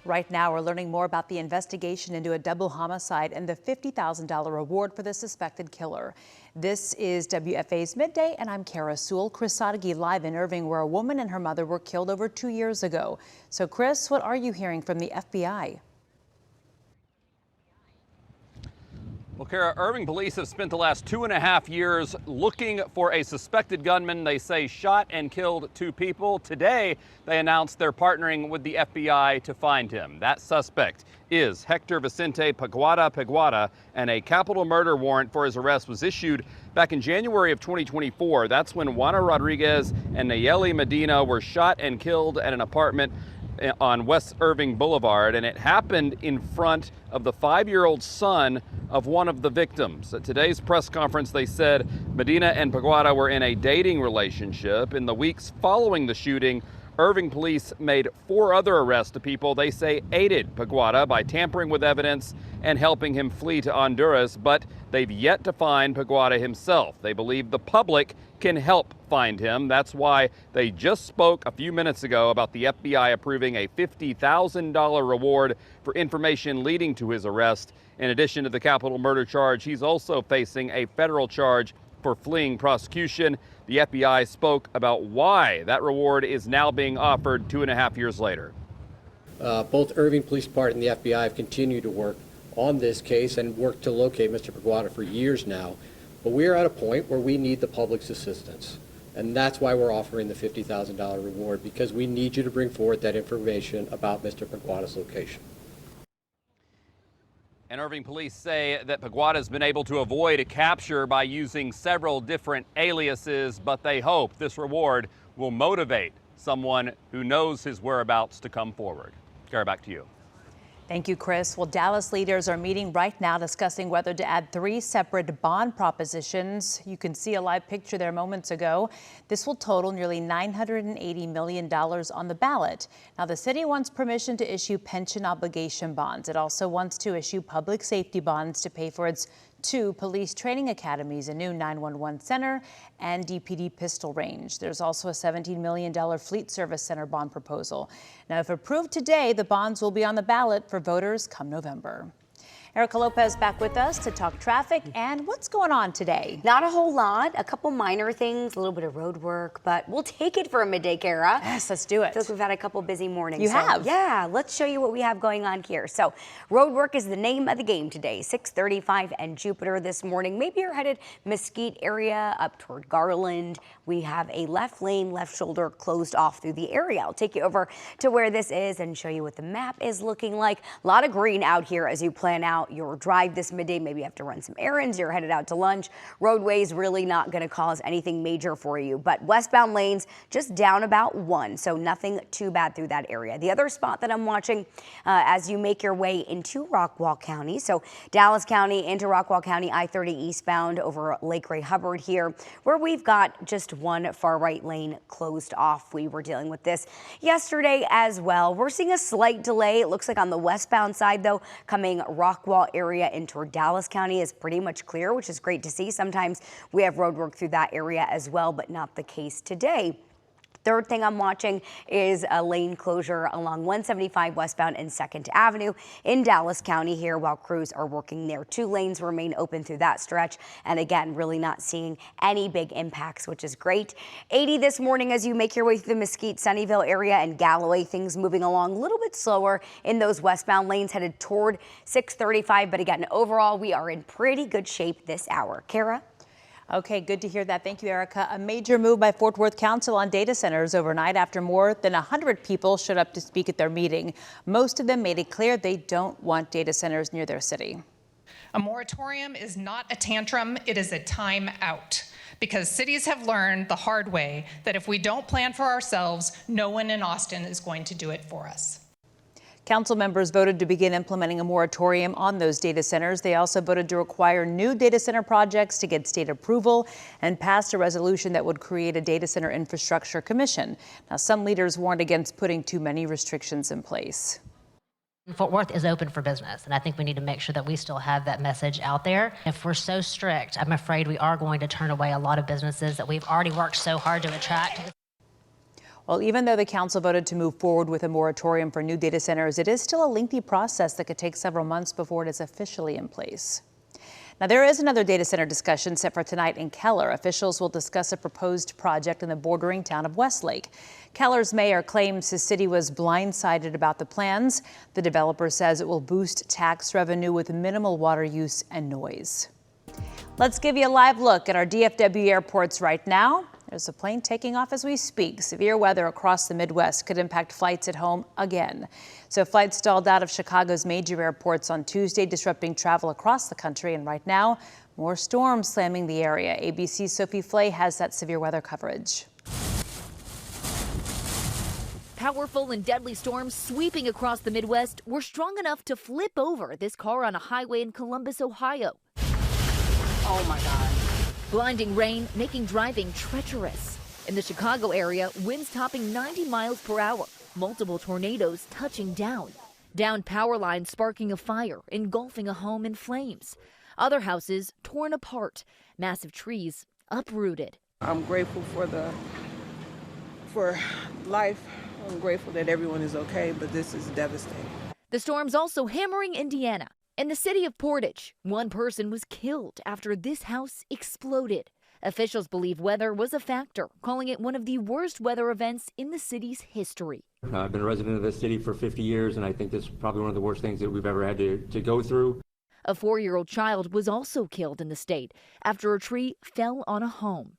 Right now, we're learning more about the investigation into a double homicide and the $50,000 reward for the suspected killer. This is WFA's Midday, and I'm Kara Sewell. Chris Sadeghi live in Irving, where a woman and her mother were killed over 2 years ago. So, Chris, what are you hearing from the FBI? Well, Kara, Irving police have spent the last 2.5 years looking for a suspected gunman they say shot and killed 2 people. Today, they announced they're partnering with the FBI to find him. That suspect is Hector Vicente Peguara, and a capital murder warrant for his arrest was issued back in January of 2024. That's when Juana Rodriguez and Nayeli Medina were shot and killed at an apartment on West Irving Boulevard, and it happened in front of the 5-year-old son of one of the victims. At today's press conference, they said Medina and Peguara were in a dating relationship. In the weeks following the shooting, Irving police made 4 other arrests of people they say aided Peguara by tampering with evidence and helping him flee to Honduras, but they've yet to find Peguara himself. They believe the public can help find him. That's why they just spoke a few minutes ago about the FBI approving a $50,000 reward for information leading to his arrest. In addition to the capital murder charge, he's also facing a federal charge for fleeing prosecution. The FBI spoke about why that reward is now being offered 2.5 years later. Both Irving Police Department and the FBI have continued to work on this case and worked to locate Mr. Peguara for years now. But we are at a point where we need the public's assistance. And that's why we're offering the $50,000 reward, because we need you to bring forward that information about Mr. Peguara's location. And Irving police say that Peguara has been able to avoid a capture by using several different aliases, but they hope this reward will motivate someone who knows his whereabouts to come forward. Kara, back to you. Thank you, Chris. Well, Dallas leaders are meeting right now discussing whether to add 3 separate bond propositions. You can see a live picture there moments ago. This will total nearly $980 million on the ballot. Now, the city wants permission to issue pension obligation bonds. It also wants to issue public safety bonds to pay for its 2 police training academies, a new 911 center and DPD pistol range. There's also a $17 million fleet service center bond proposal. Now, if approved today, the bonds will be on the ballot for voters come November. Erica Lopez back with us to talk traffic and what's going on today. Not a whole lot, a couple minor things, a little bit of road work, but we'll take it for a midday, Kara. Yes, let's do it. Feels we've had a couple busy mornings. You have? Yeah, let's show you what we have going on here. So road work is the name of the game today. 635 and Jupiter this morning. Maybe you're headed Mesquite area up toward Garland. We have a left lane, left shoulder closed off through the area. I'll take you over to where this is and show you what the map is looking like. A lot of green out here as you plan out your drive this midday. Maybe you have to run some errands, you're headed out to lunch. Roadway's really not going to cause anything major for you, but westbound lanes just down about 1, so nothing too bad through that area. The other spot that I'm watching as you make your way into Rockwall County, so Dallas County into Rockwall County, I-30 eastbound over Lake Ray Hubbard here, where we've got just 1 far right lane closed off. We were dealing with this yesterday as well. We're seeing a slight delay. It looks like on the westbound side, though, coming Rockwall area into Dallas County is pretty much clear, which is great to see. Sometimes we have road work through that area as well, but not the case today. Third thing I'm watching is a lane closure along 175 westbound and 2nd Avenue in Dallas County here while crews are working there. 2 lanes remain open through that stretch. And again, really not seeing any big impacts, which is great. 80 this morning as you make your way through the Mesquite, Sunnyvale area and Galloway. Things moving along a little bit slower in those westbound lanes headed toward 635. But again, overall, we are in pretty good shape this hour. Kara? Okay, good to hear that. Thank you, Erica. A major move by Fort Worth Council on data centers overnight after more than 100 people showed up to speak at their meeting. Most of them made it clear they don't want data centers near their city. A moratorium is not a tantrum, it is a time out. Because cities have learned the hard way that if we don't plan for ourselves, no one in Austin is going to do it for us. Council members voted to begin implementing a moratorium on those data centers. They also voted to require new data center projects to get state approval and passed a resolution that would create a data center infrastructure commission. Now, some leaders warned against putting too many restrictions in place. Fort Worth is open for business, and I think we need to make sure that we still have that message out there. If we're so strict, I'm afraid we are going to turn away a lot of businesses that we've already worked so hard to attract. Well, even though the council voted to move forward with a moratorium for new data centers, it is still a lengthy process that could take several months before it is officially in place. Now, there is another data center discussion set for tonight in Keller. Officials will discuss a proposed project in the bordering town of Westlake. Keller's mayor claims his city was blindsided about the plans. The developer says it will boost tax revenue with minimal water use and noise. Let's give you a live look at our DFW airports right now. There's a plane taking off as we speak. Severe weather across the Midwest could impact flights at home again. So flights stalled out of Chicago's major airports on Tuesday, disrupting travel across the country. And right now, more storms slamming the area. ABC's Sophie Flay has that severe weather coverage. Powerful and deadly storms sweeping across the Midwest were strong enough to flip over this car on a highway in Columbus, Ohio. Oh my God. Blinding rain making driving treacherous. In the Chicago area, winds topping 90 miles per hour. Multiple tornadoes touching down. Downed power lines sparking a fire, engulfing a home in flames. Other houses torn apart. Massive trees uprooted. I'm grateful for life. I'm grateful that everyone is okay, but this is devastating. The storm's also hammering Indiana. In the city of Portage, one person was killed after this house exploded. Officials believe weather was a factor, calling it one of the worst weather events in the city's history. I've been a resident of this city for 50 years, and I think this is probably one of the worst things that we've ever had to go through. A 4-year-old child was also killed in the state after a tree fell on a home.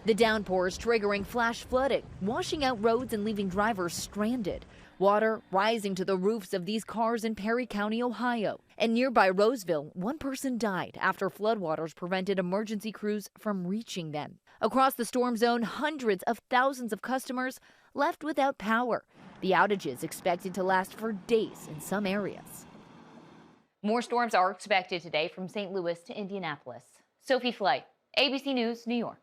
The downpours triggering flash flooding, washing out roads and leaving drivers stranded. Water rising to the roofs of these cars in Perry County, Ohio. And nearby Roseville, one person died after floodwaters prevented emergency crews from reaching them. Across the storm zone, hundreds of thousands of customers left without power. The outages expected to last for days in some areas. More storms are expected today from St. Louis to Indianapolis. Sophie Flay, ABC News, New York.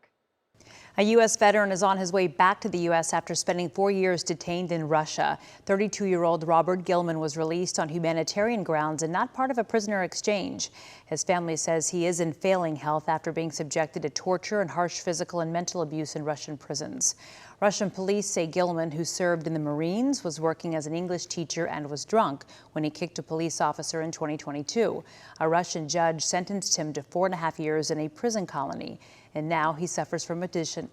A U.S. veteran is on his way back to the U.S. after spending 4 years detained in Russia. 32-year-old Robert Gilman was released on humanitarian grounds and not part of a prisoner exchange. His family says he is in failing health after being subjected to torture and harsh physical and mental abuse in Russian prisons. Russian police say Gilman, who served in the Marines, was working as an English teacher and was drunk when he kicked a police officer in 2022. A Russian judge sentenced him to 4.5 years in a prison colony. And now he suffers from a condition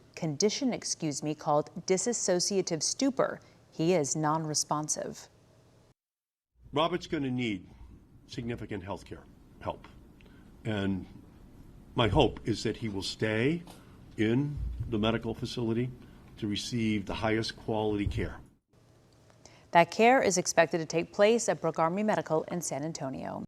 called dissociative stupor. He is non-responsive. Robert's going to need significant health care help. And my hope is that he will stay in the medical facility to receive the highest quality care. That care is expected to take place at Brooke Army Medical in San Antonio.